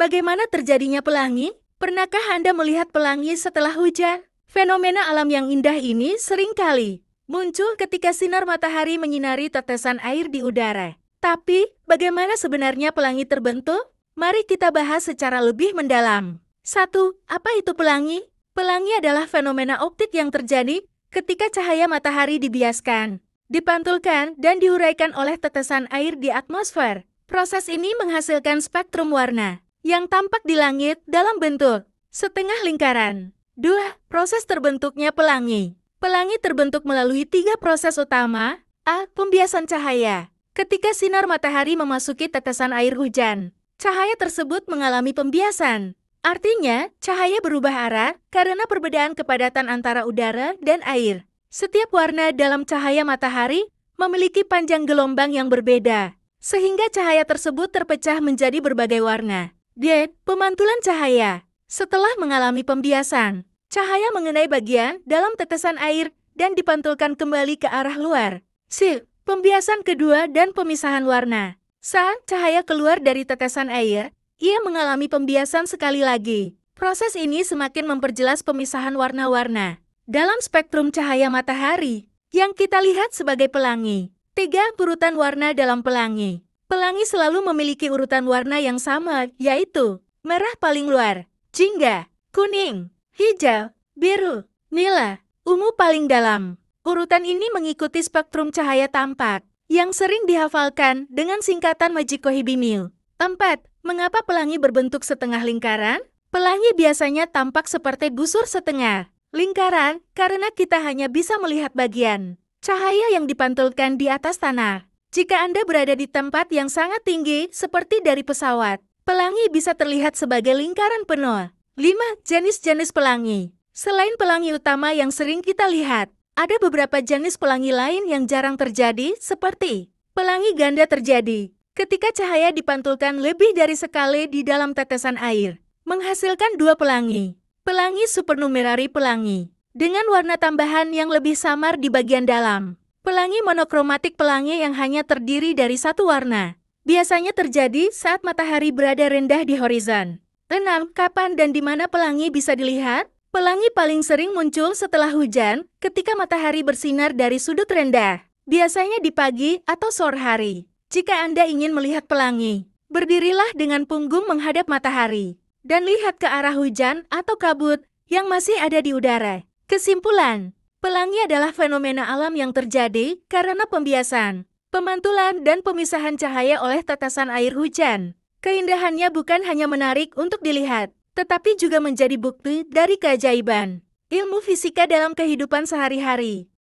Bagaimana terjadinya pelangi? Pernahkah Anda melihat pelangi setelah hujan? Fenomena alam yang indah ini seringkali muncul ketika sinar matahari menyinari tetesan air di udara. Tapi, bagaimana sebenarnya pelangi terbentuk? Mari kita bahas secara lebih mendalam. 1. Apa itu pelangi? Pelangi adalah fenomena optik yang terjadi ketika cahaya matahari dibiaskan, dipantulkan, dan diuraikan oleh tetesan air di atmosfer. Proses ini menghasilkan spektrum warna yang tampak di langit dalam bentuk setengah lingkaran. 2. Proses terbentuknya pelangi. Pelangi terbentuk melalui 3 proses utama. A. Pembiasan cahaya. Ketika sinar matahari memasuki tetesan air hujan, cahaya tersebut mengalami pembiasan. Artinya, cahaya berubah arah karena perbedaan kepadatan antara udara dan air. Setiap warna dalam cahaya matahari memiliki panjang gelombang yang berbeda, sehingga cahaya tersebut terpecah menjadi berbagai warna. D. Pemantulan cahaya. Setelah mengalami pembiasan, cahaya mengenai bagian dalam tetesan air dan dipantulkan kembali ke arah luar. C. Pembiasan kedua dan pemisahan warna. Saat cahaya keluar dari tetesan air, ia mengalami pembiasan sekali lagi. Proses ini semakin memperjelas pemisahan warna-warna dalam spektrum cahaya matahari yang kita lihat sebagai pelangi. 3. Urutan warna dalam pelangi. Pelangi selalu memiliki urutan warna yang sama, yaitu merah paling luar, jingga, kuning, hijau, biru, nila, ungu paling dalam. Urutan ini mengikuti spektrum cahaya tampak yang sering dihafalkan dengan singkatan Majiko Hibimil. 4. Mengapa pelangi berbentuk setengah lingkaran? Pelangi biasanya tampak seperti busur setengah lingkaran karena kita hanya bisa melihat bagian cahaya yang dipantulkan di atas tanah. Jika Anda berada di tempat yang sangat tinggi seperti dari pesawat, pelangi bisa terlihat sebagai lingkaran penuh. 5. Jenis-jenis pelangi. Selain pelangi utama yang sering kita lihat, ada beberapa jenis pelangi lain yang jarang terjadi seperti pelangi ganda terjadi ketika cahaya dipantulkan lebih dari sekali di dalam tetesan air, menghasilkan 2 pelangi. Pelangi supernumerari pelangi, dengan warna tambahan yang lebih samar di bagian dalam. Pelangi monokromatik pelangi yang hanya terdiri dari 1 warna. Biasanya terjadi saat matahari berada rendah di horizon. 6. Kapan dan di mana pelangi bisa dilihat? Pelangi paling sering muncul setelah hujan ketika matahari bersinar dari sudut rendah, biasanya di pagi atau sore hari. Jika Anda ingin melihat pelangi, berdirilah dengan punggung menghadap matahari dan lihat ke arah hujan atau kabut yang masih ada di udara. Kesimpulan, pelangi adalah fenomena alam yang terjadi karena pembiasan, pemantulan, dan pemisahan cahaya oleh tetesan air hujan. Keindahannya bukan hanya menarik untuk dilihat, tetapi juga menjadi bukti dari keajaiban ilmu fisika dalam kehidupan sehari-hari.